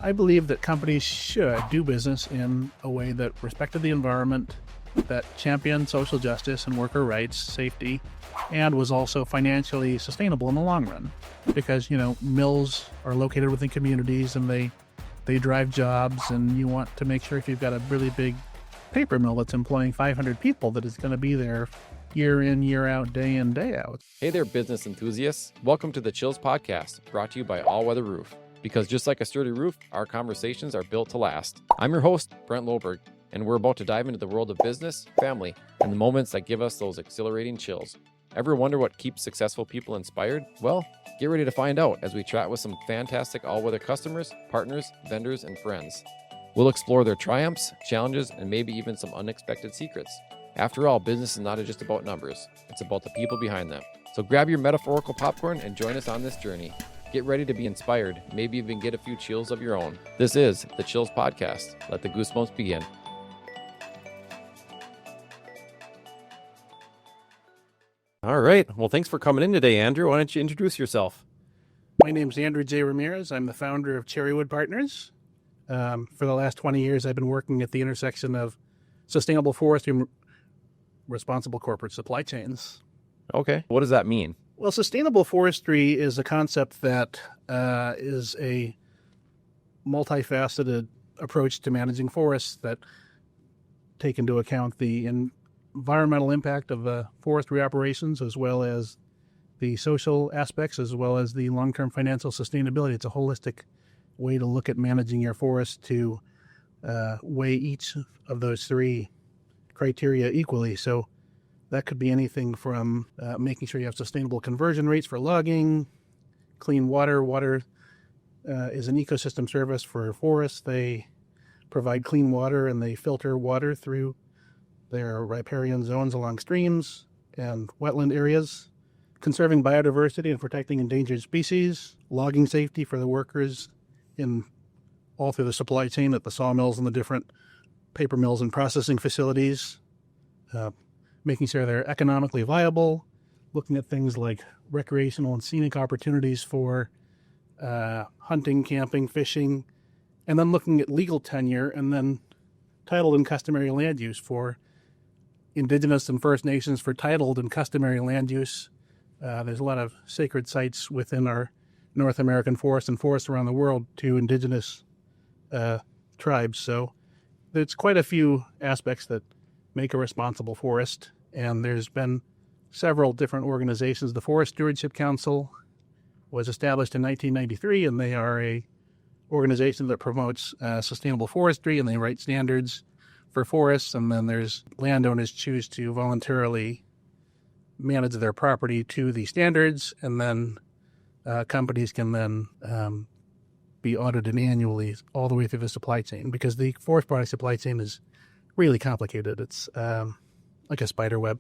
I believe that companies should do business in a way that respected the environment, that championed social justice and worker rights, safety, and was also financially sustainable in the long run. Because, mills are located within communities and they drive jobs, and you want to make sure if you've got a really big paper mill that's employing 500 people that it's going to be there year in, year out, day in, day out. Hey there, business enthusiasts. Welcome to the Chills Podcast, brought to you by All Weather Roof. Because just like a sturdy roof, our conversations are built to last. I'm your host, Brent Loberg, and we're about to dive into the world of business, family, and the moments that give us those exhilarating chills. Ever wonder what keeps successful people inspired? Well, get ready to find out as we chat with some fantastic all-weather customers, partners, vendors, and friends. We'll explore their triumphs, challenges, and maybe even some unexpected secrets. After all, business is not just about numbers. It's about the people behind them. So grab your metaphorical popcorn and join us on this journey. Get ready to be inspired, maybe even get a few chills of your own. This is the Chills Podcast. Let the goosebumps begin. All right. Well, thanks for coming in today, Andrew. Why don't you introduce yourself? My name's Andrew J. Ramirez. I'm the founder of Cherrywood Partners. For the last 20 years, I've been working at the intersection of sustainable forestry and responsible corporate supply chains. Okay. What does that mean? Well, sustainable forestry is a concept that is a multifaceted approach to managing forests that take into account the environmental impact of forestry operations, as well as the social aspects, as well as the long-term financial sustainability. It's a holistic way to look at managing your forest to weigh each of those three criteria equally. So that could be anything from making sure you have sustainable conversion rates for logging, clean water. Water is an ecosystem service for forests. They provide clean water and they filter water through their riparian zones along streams and wetland areas. Conserving biodiversity and protecting endangered species. Logging safety for the workers all through the supply chain at the sawmills and the different paper mills and processing facilities. Making sure they're economically viable, looking at things like recreational and scenic opportunities for hunting, camping, fishing, and then looking at legal tenure and then titled and customary land use for Indigenous and First Nations for titled and customary land use. There's a lot of sacred sites within our North American forests and forests around the world to Indigenous tribes. So there's quite a few aspects that make a responsible forest, and there's been several different organizations. The Forest Stewardship Council was established in 1993, and they are a organization that promotes sustainable forestry, and they write standards for forests, and then there's landowners choose to voluntarily manage their property to the standards, and then companies can then be audited annually all the way through the supply chain, because the forest product supply chain is really complicated. It's like a spider web.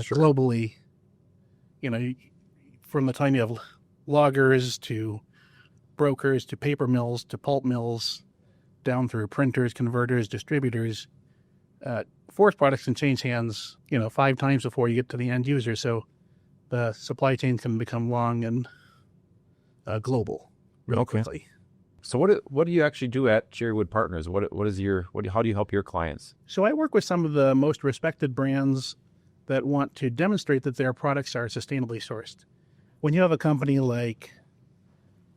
Sure. Globally, from the time you have loggers to brokers to paper mills to pulp mills, down through printers, converters, distributors, forest products can change hands, 5 times before you get to the end user. So the supply chain can become long and global real quickly. So what do you actually do at Cherrywood Partners? How do you help your clients? So I work with some of the most respected brands that want to demonstrate that their products are sustainably sourced. When you have a company like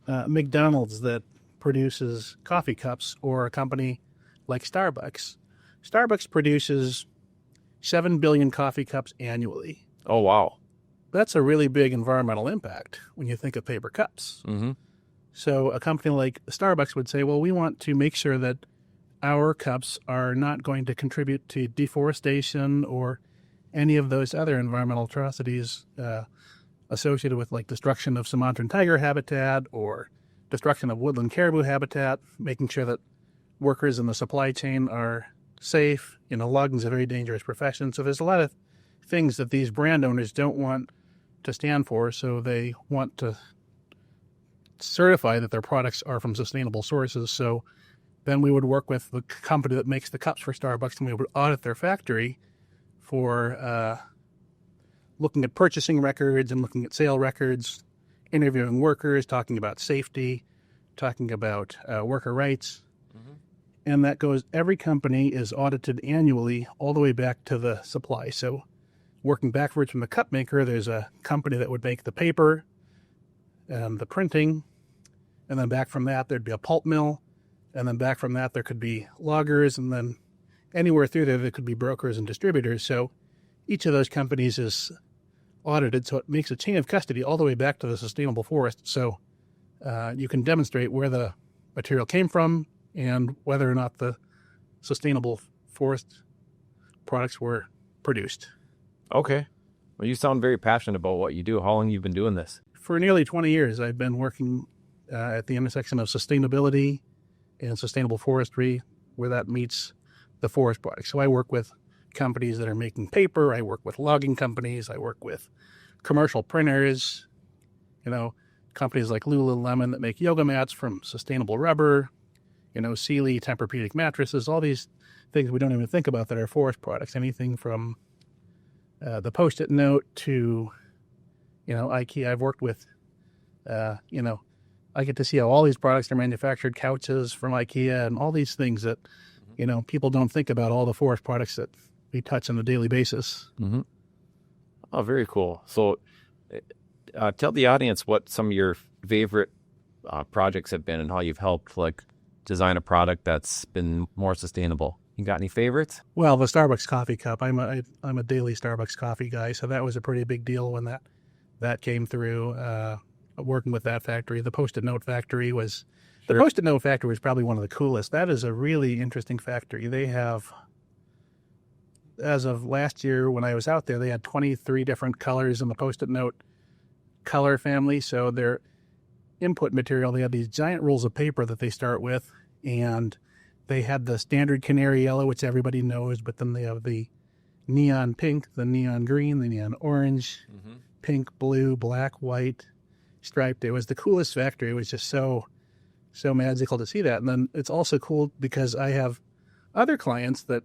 McDonald's that produces coffee cups, or a company like Starbucks produces 7 billion coffee cups annually. Oh, wow. That's a really big environmental impact when you think of paper cups. Mm-hmm. So a company like Starbucks would say, well, we want to make sure that our cups are not going to contribute to deforestation or any of those other environmental atrocities associated with, like, destruction of Sumatran tiger habitat or destruction of woodland caribou habitat, making sure that workers in the supply chain are safe. Logging is a very dangerous profession. So there's a lot of things that these brand owners don't want to stand for, so they want to certify that their products are from sustainable sources. So then we would work with the company that makes the cups for Starbucks, and we would audit their factory for looking at purchasing records and looking at sale records, interviewing workers, talking about safety, talking about worker rights. Mm-hmm. And that goes, every company is audited annually all the way back to the supply. So working backwards from the cup maker, there's a company that would make the paper and the printing. And then back from that, there'd be a pulp mill. And then back from that, there could be loggers. And then anywhere through there could be brokers and distributors. So each of those companies is audited. So it makes a chain of custody all the way back to the sustainable forest. So you can demonstrate where the material came from and whether or not the sustainable forest products were produced. Okay. Well, you sound very passionate about what you do. How long have you been doing this? For nearly 20 years, I've been working at the intersection of sustainability and sustainable forestry, where that meets the forest products. So I work with companies that are making paper. I work with logging companies. I work with commercial printers, companies like Lululemon that make yoga mats from sustainable rubber, Sealy Tempur-Pedic mattresses, all these things we don't even think about that are forest products. Anything from the Post-it note to, IKEA. I've worked with, I get to see how all these products are manufactured, couches from IKEA and all these things that, people don't think about, all the forest products that we touch on a daily basis. Mm-hmm. Oh, very cool. So tell the audience what some of your favorite projects have been and how you've helped design a product that's been more sustainable. You got any favorites? Well, the Starbucks coffee cup. I'm a daily Starbucks coffee guy, so that was a pretty big deal when that came through. Working with that factory, the Post-it note factory was probably one of the coolest. That is a really interesting factory. They have, as of last year when I was out there, they had 23 different colors in the Post-it note color family. So their input material, they had these giant rolls of paper that they start with, and they had the standard canary yellow, which everybody knows, but then they have the neon pink, the neon green, the neon orange, pink, blue, black, white, striped. It was the coolest factory. It was just so magical to see that. And then it's also cool because I have other clients that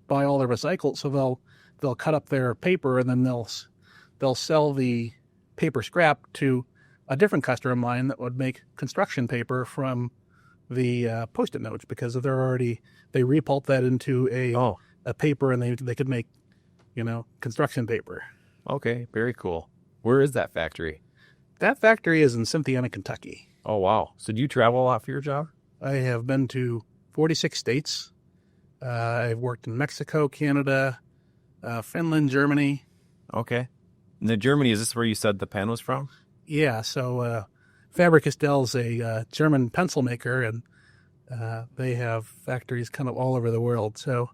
buy all their recycled, so they'll cut up their paper and then they'll sell the paper scrap to a different customer of mine that would make construction paper from the Post-it notes, because they repulp that into a paper, and they could make construction paper. Okay, very cool. Where is that factory? That factory is in Cynthiana, Kentucky. Oh, wow. So do you travel a lot for your job? I have been to 46 states. I've worked in Mexico, Canada, Finland, Germany. Okay. And then Germany, is this where you said the pen was from? Yeah, so Faber-Castell's a German pencil maker, and they have factories kind of all over the world. So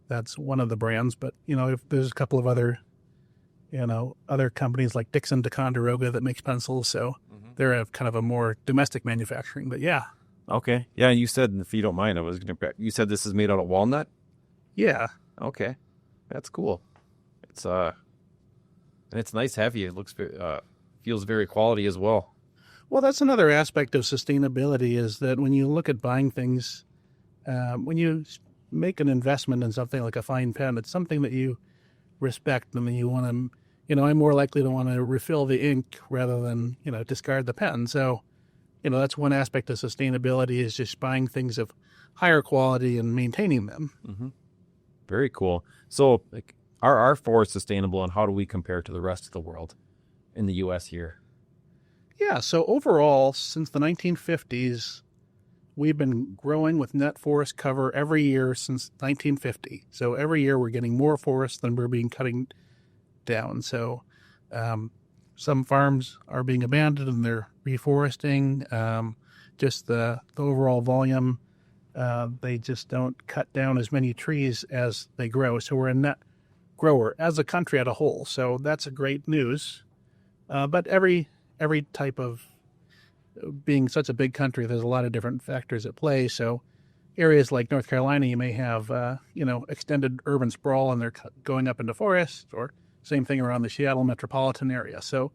that's one of the brands. But, if there's a couple of other companies like Dixon Ticonderoga that makes pencils. So they're kind of a more domestic manufacturing. But yeah. Okay. Yeah, and you said, if you don't mind, you said this is made out of walnut? Yeah. Okay. That's cool. It's and it's nice heavy. It looks feels very quality as well. Well, that's another aspect of sustainability, is that when you look at buying things, when you make an investment in something like a fine pen, it's something that you respect, and you want to, I'm more likely to want to refill the ink rather than, discard the pen. So, that's one aspect of sustainability, is just buying things of higher quality and maintaining them. Mm-hmm. Very cool. So, are our forests sustainable, and how do we compare to the rest of the world in the U.S. here? Yeah, so overall, since the 1950s, we've been growing with net forest cover every year since 1950. So every year we're getting more forests than we're being cutting down. So some farms are being abandoned and they're reforesting. Just the overall volume, they just don't cut down as many trees as they grow. So we're a net grower as a country as a whole. So that's a great news. But every type of, being such a big country, there's a lot of different factors at play. So areas like North Carolina, you may have, extended urban sprawl and they're going up into forests, or same thing around the Seattle metropolitan area. So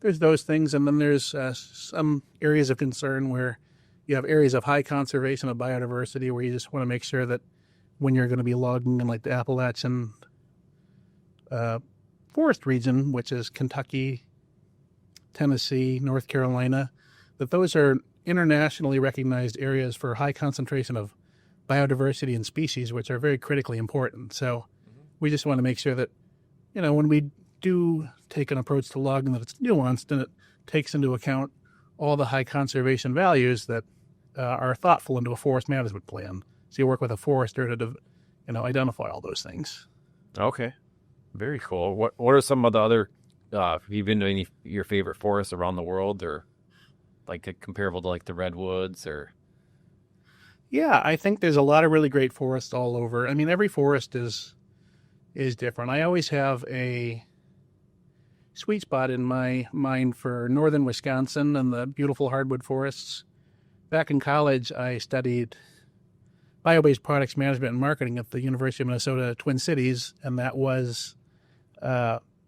there's those things. And then there's some areas of concern where you have areas of high conservation of biodiversity, where you just want to make sure that when you're going to be logging in like the Appalachian forest region, which is Kentucky, Tennessee, North Carolina, that those are internationally recognized areas for high concentration of biodiversity and species, which are very critically important. So we just want to make sure that, when we do take an approach to logging, that it's nuanced and it takes into account all the high conservation values that are thoughtful into a forest management plan. So you work with a forester to, identify all those things. Okay. Very cool. What are some of the other, have you been to any of your favorite forests around the world, or like comparable to like the redwoods or? Yeah, I think there's a lot of really great forests all over. I mean, every forest is different. I always have a sweet spot in my mind for northern Wisconsin and the beautiful hardwood forests. Back in college, I studied bio-based products management and marketing at the University of Minnesota Twin Cities, and that was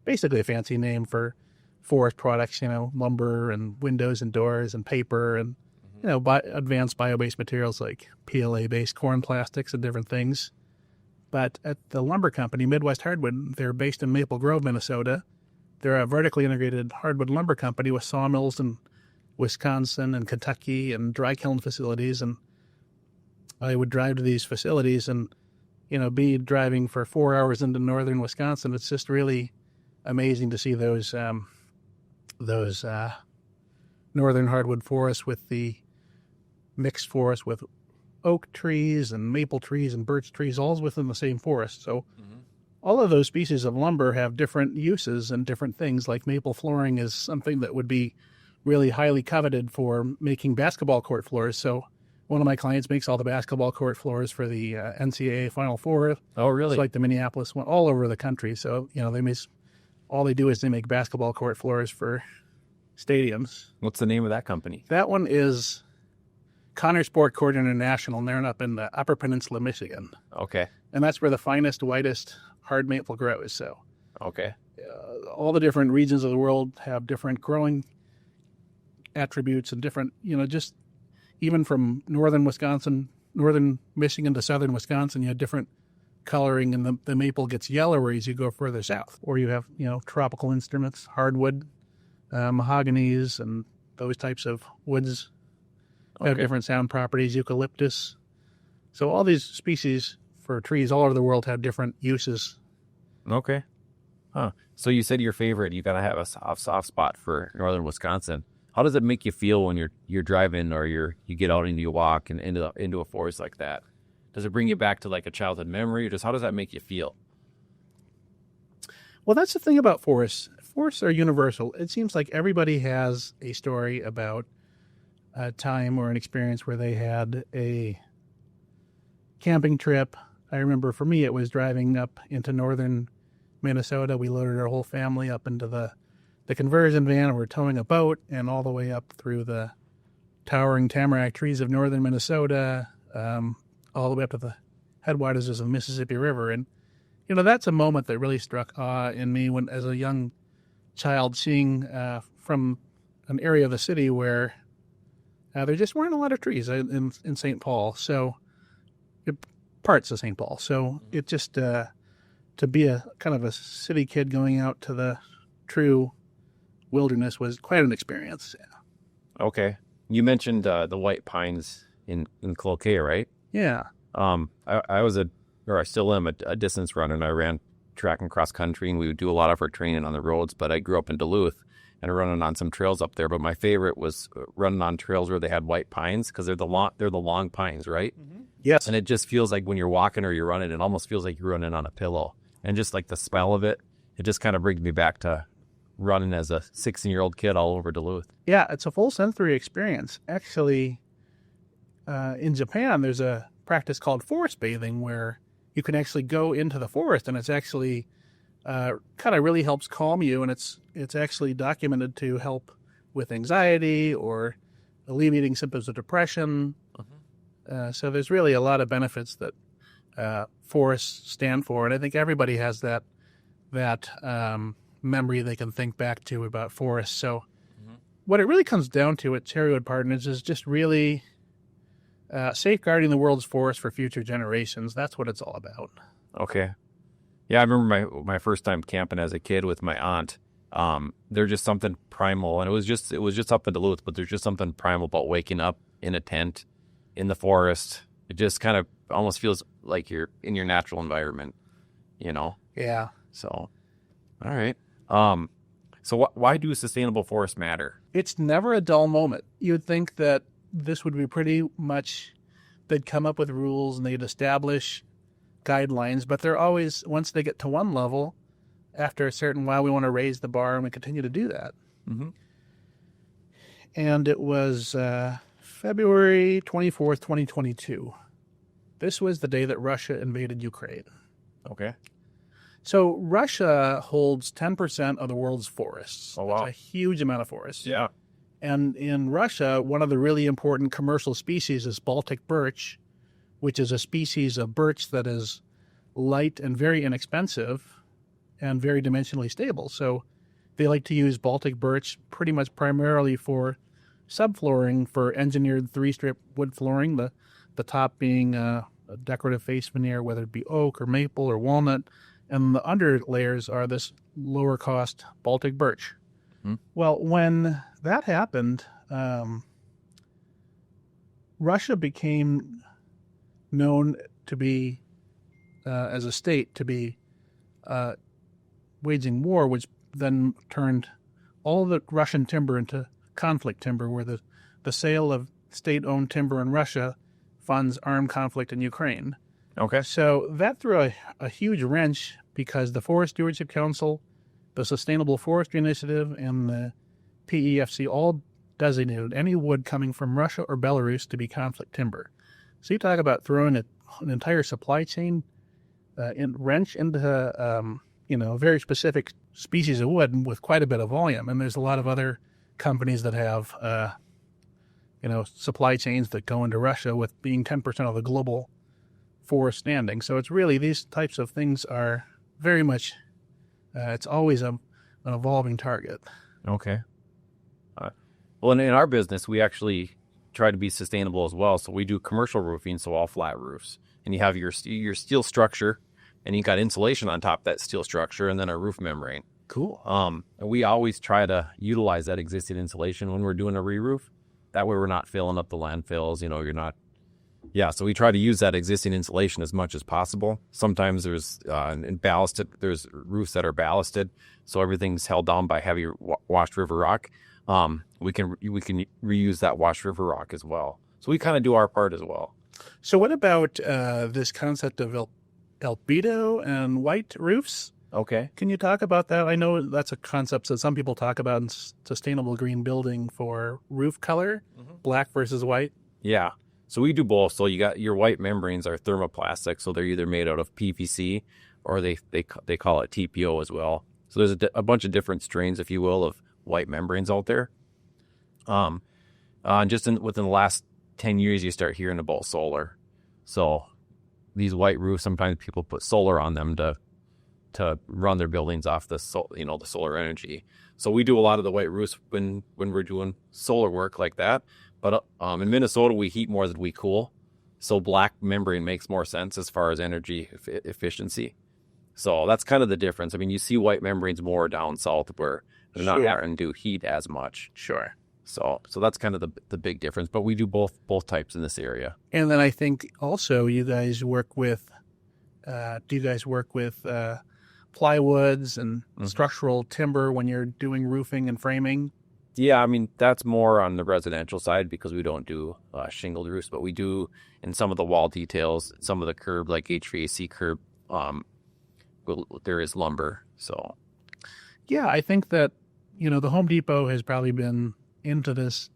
basically a fancy name for forest products, lumber and windows and doors and paper and, advanced bio-based materials like PLA-based corn plastics and different things. But at the lumber company, Midwest Hardwood, they're based in Maple Grove, Minnesota. They're a vertically integrated hardwood lumber company with sawmills in Wisconsin and Kentucky and dry kiln facilities. And I would drive to these facilities and, be driving for 4 hours into northern Wisconsin. It's just really amazing to see those northern hardwood forests with the mixed forest with oak trees and maple trees and birch trees, all within the same forest. So all of those species of lumber have different uses and different things. Like maple flooring is something that would be really highly coveted for making basketball court floors. So one of my clients makes all the basketball court floors for the NCAA Final Four. Oh, really? It's like the Minneapolis one, all over the country. So, all they do is they make basketball court floors for stadiums. What's the name of that company? That one is Connor Sport Court International, and they're up in the Upper Peninsula, Michigan. Okay. And that's where the finest, whitest hard maple grows. So okay. All the different regions of the world have different growing attributes and different, just even from northern Wisconsin, northern Michigan to southern Wisconsin, you have different coloring, and the maple gets yellower as you go further south. Or you have, tropical instruments, hardwood, mahoganies, and those types of woods have different sound properties, eucalyptus. So all these species for trees all over the world have different uses. Okay. Huh. So you said your favorite, you got to have a soft spot for northern Wisconsin. How does it make you feel when you're driving or you get out and you walk and into a forest like that? Does it bring you back to like a childhood memory, or just how does that make you feel? Well, that's the thing about forests. Forests are universal. It seems like everybody has a story about a time or an experience where they had a camping trip. I remember for me, it was driving up into northern Minnesota. We loaded our whole family up into the conversion van, and we're towing a boat and all the way up through the towering tamarack trees of northern Minnesota, all the way up to the headwaters of the Mississippi River. And, that's a moment that really struck awe in me when, as a young child, seeing from an area of the city where there just weren't a lot of trees in St. Paul. So parts of St. Paul. So it just, to be a kind of a city kid going out to the true wilderness was quite an experience. Yeah. Okay. You mentioned the white pines in Cloquet, right? Yeah. I still am a distance runner, and I ran track and cross country, and we would do a lot of our training on the roads, but I grew up in Duluth and running on some trails up there. But my favorite was running on trails where they had white pines, because they're the long pines, right? Mm-hmm. Yes. And it just feels like when you're walking or you're running, it almost feels like you're running on a pillow. And just like the smell of it, it just kind of brings me back to running as a 16-year-old kid all over Duluth. Yeah, it's a full sensory experience. Actually, in Japan, there's a practice called forest bathing where you can actually go into the forest, and it's actually kind of really helps calm you, and it's actually documented to help with anxiety or alleviating symptoms of depression. So there's really a lot of benefits that forests stand for, and I think everybody has that memory they can think back to about forests. So what it really comes down to at Cherrywood Partners is just really safeguarding the world's forests for future generations. That's what it's all about. Okay. Yeah, I remember my first time camping as a kid with my aunt, They're just something primal, and it was just up in Duluth, but there's just something primal about waking up in a tent in the forest. It just kind of almost feels like you're in your natural environment, you know? Yeah. So, all right. So why do sustainable forests matter? It's never a dull moment. You'd think that this would be pretty much, they'd come up with rules and they'd establish guidelines, but they're always, once they get to one level, after a certain while, we want to raise the bar, and we continue to do that. Mm-hmm. And it was February 24th, 2022. This was the day that Russia invaded Ukraine. Okay. So Russia holds 10% of the world's forests. Oh, wow. That's a huge amount of forests. Yeah. And in Russia, one of the really important commercial species is Baltic birch, which is a species of birch that is light and very inexpensive and very dimensionally stable. So they like to use Baltic birch pretty much primarily for subflooring for engineered three-strip wood flooring, the top being a decorative face veneer, whether it be oak or maple or walnut, and the under layers are this lower-cost Baltic birch. Hmm. Well, when that happened, Russia became known to be, as a state, to be waging war, which then turned all the Russian timber into conflict timber, where the sale of state-owned timber in Russia funds armed conflict in Ukraine. Okay. So that threw a huge wrench, because the Forest Stewardship Council, the Sustainable Forestry Initiative, and the PEFC all designated any wood coming from Russia or Belarus to be conflict timber. So you talk about throwing an entire supply chain wrench into a very specific species of wood with quite a bit of volume. And there's a lot of other companies that have supply chains that go into Russia with being 10% of the global forest standing. So it's really, these types of things are very much, it's always an evolving target. Okay. Well, in our business, we actually try to be sustainable as well. So we do commercial roofing, so all flat roofs. And you have your steel structure, and you got insulation on top of that steel structure, and then a roof membrane. Cool. And we always try to utilize that existing insulation when we're doing a re-roof. That way we're not filling up the landfills, you're not. Yeah, so we try to use that existing insulation as much as possible. Sometimes there's there's roofs that are ballasted, so everything's held down by heavy washed river rock. We can reuse that washed river rock as well. So we kind of do our part as well. So what about this concept of albedo and white roofs? Okay. Can you talk about that? I know that's a concept that some people talk about in sustainable green building for roof color, black versus white. Yeah. So we do both. So you got your white membranes are thermoplastic, so they're either made out of PVC or they call it TPO as well. So there's a bunch of different strains, if you will, of white membranes out there. Within the last 10 years, you start hearing about solar. So these white roofs, sometimes people put solar on them to run their buildings off the solar energy. So we do a lot of the white roofs when we're doing solar work like that. But in Minnesota, we heat more than we cool. So black membrane makes more sense as far as energy efficiency. So that's kind of the difference. I mean, you see white membranes more down south where they're not having to heat as much. Sure. So that's kind of the big difference. But we do both types in this area. And then I think also you guys work with, plywoods and structural timber when you're doing roofing and framing? Yeah, I mean, that's more on the residential side because we don't do shingled roofs, but we do in some of the wall details, some of the curb, like HVAC curb, there is lumber. So, yeah, I think that, the Home Depot has probably been into this,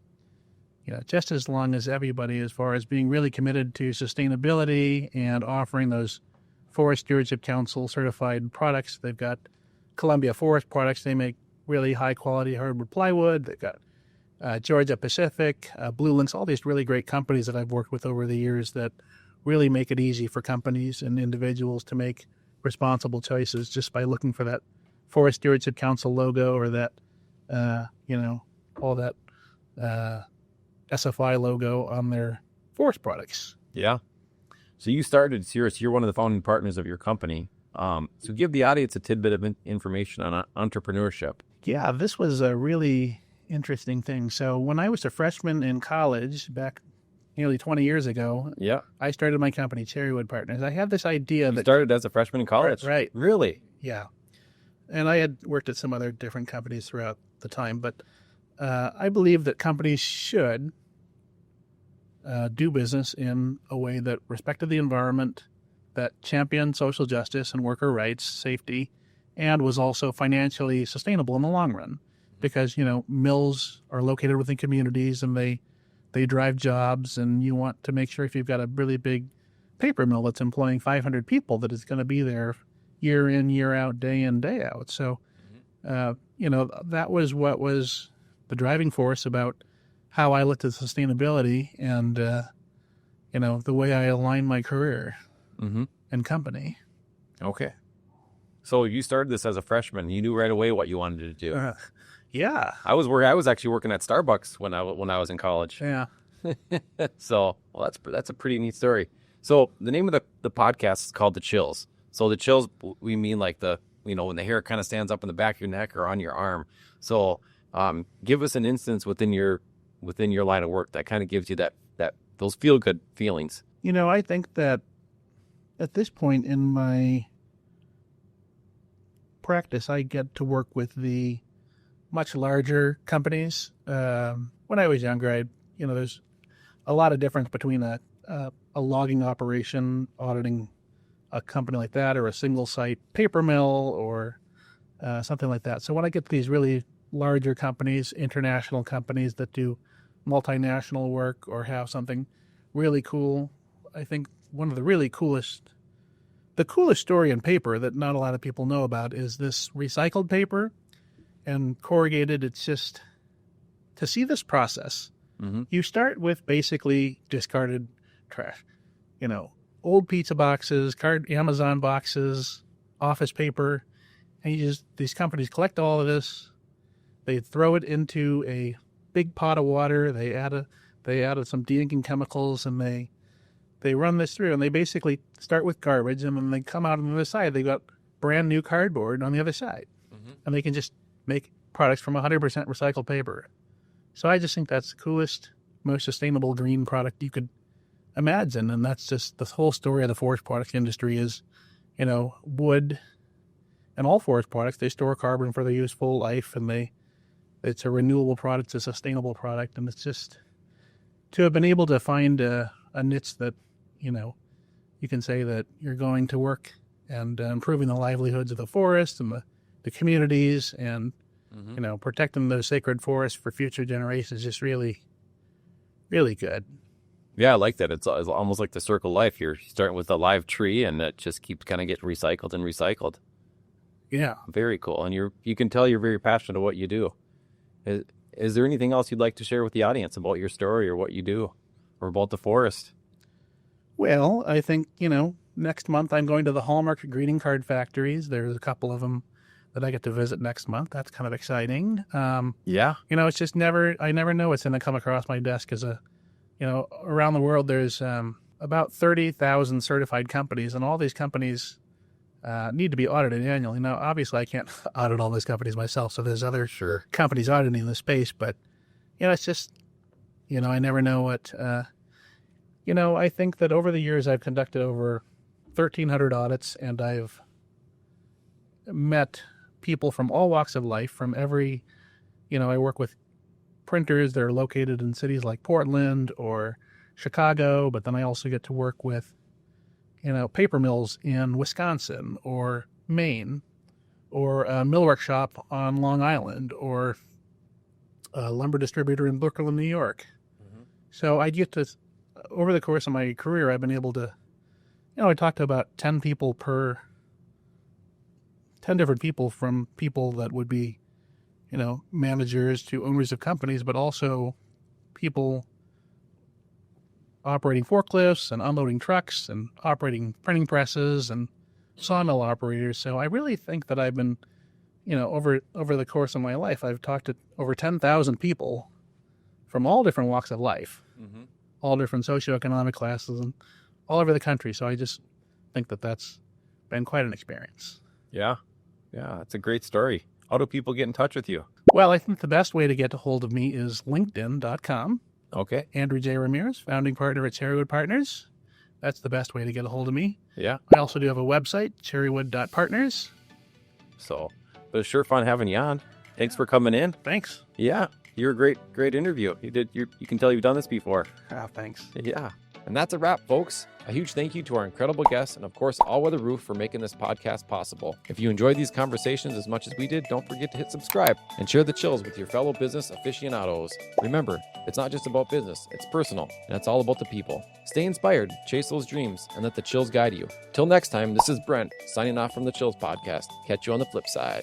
just as long as everybody, as far as being really committed to sustainability and offering those Forest Stewardship Council certified products. They've got Columbia Forest Products. They make really high quality hardwood plywood. They've got Georgia Pacific, Blue Links, all these really great companies that I've worked with over the years that really make it easy for companies and individuals to make responsible choices just by looking for that Forest Stewardship Council logo or that, all that SFI logo on their forest products. Yeah. So you started Cirrus. You're one of the founding partners of your company. So give the audience a tidbit of information on entrepreneurship. Yeah, this was a really interesting thing. So when I was a freshman in college back nearly 20 years ago, Yeah. I started my company, Cherrywood Partners. I had this idea You that started as a freshman in college? Right. Really? Yeah. And I had worked at some other different companies throughout the time, but I believe that companies should do business in a way that respected the environment, that championed social justice and worker rights, safety, and was also financially sustainable in the long run. Because, mills are located within communities and they drive jobs, and you want to make sure if you've got a really big paper mill that's employing 500 people that it's going to be there year in, year out, day in, day out. So, that was what was the driving force about how I looked at sustainability and, the way I aligned my career and company. Okay. So you started this as a freshman. You knew right away what you wanted to do. Yeah. I was actually working at Starbucks when I was in college. Yeah. So, well, that's a pretty neat story. So the name of the podcast is called The Chills. So the chills, we mean like when the hair kind of stands up in the back of your neck or on your arm. So give us an instance within your line of work that kind of gives you those feel good feelings. I think that at this point in my practice, I get to work with the much larger companies. When I was younger, there's a lot of difference between a logging operation auditing a company like that or a single site paper mill or something like that. So when I get to these really larger companies, international companies that do multinational work or have something really cool, I think one of the coolest story in paper that not a lot of people know about is this recycled paper and corrugated. It's just to see this process. You start with basically discarded trash, old pizza boxes, Amazon boxes, office paper, and these companies collect all of this. They throw it into a big pot of water. They added some de-inking chemicals, and they run this through, and they basically start with garbage, and then they come out on the other side. They got brand new cardboard on the other side, and they can just make products from 100% recycled paper. So I just think that's the coolest, most sustainable green product you could imagine. And that's just the whole story of the forest products industry is, wood and all forest products, they store carbon for their useful life, and it's a renewable product, it's a sustainable product. And it's just to have been able to find a niche that, you can say that you're going to work and improving the livelihoods of the forest and the communities and, protecting those sacred forests for future generations is just really, really good. Yeah, I like that. It's almost like the circle of life. You're starting with a live tree, and it just keeps kind of getting recycled and recycled. Yeah. Very cool. And you can tell you're very passionate about what you do. Is there anything else you'd like to share with the audience about your story or what you do or about the forest? Well, I think, next month I'm going to the Hallmark greeting card factories. There's a couple of them that I get to visit next month. That's kind of exciting. Yeah. It's just I never know what's going to come across my desk around the world, there's about 30,000 certified companies, and all these companies need to be audited annually. Now, obviously, I can't audit all those companies myself, so there's other companies auditing the space, but, it's just, I never know what, I think that over the years I've conducted over 1,300 audits, and I've met people from all walks of life, from every, I work with printers that are located in cities like Portland or Chicago, but then I also get to work with, paper mills in Wisconsin or Maine, or a millwork shop on Long Island, or a lumber distributor in Brooklyn, New York. So I get to, over the course of my career, I've been able to, I talk to about 10 different people, from people that would be, managers to owners of companies, but also people operating forklifts and unloading trucks and operating printing presses and sawmill operators. So I really think that I've been, over the course of my life, I've talked to over 10,000 people from all different walks of life, all different socioeconomic classes, and all over the country. So I just think that that's been quite an experience. Yeah. Yeah, it's a great story. how do people get in touch with you? Well, I think the best way to get a hold of me is linkedin.com. Okay. Andrew J. Ramirez, founding partner at Cherrywood Partners. That's the best way to get a hold of me. Yeah. I also do have a website, cherrywood.partners. So, but it's sure fun having you on. Thanks for coming in. Thanks. Yeah. You're a great interview. You can tell you've done this before. Thanks. Yeah. And that's a wrap, folks. A huge thank you to our incredible guests and, of course, All Weather Roof for making this podcast possible. If you enjoyed these conversations as much as we did, don't forget to hit subscribe and share the chills with your fellow business aficionados. Remember, it's not just about business, it's personal, and it's all about the people. Stay inspired, chase those dreams, and let the chills guide you. Till next time, this is Brent, signing off from the Chills Podcast. Catch you on the flip side.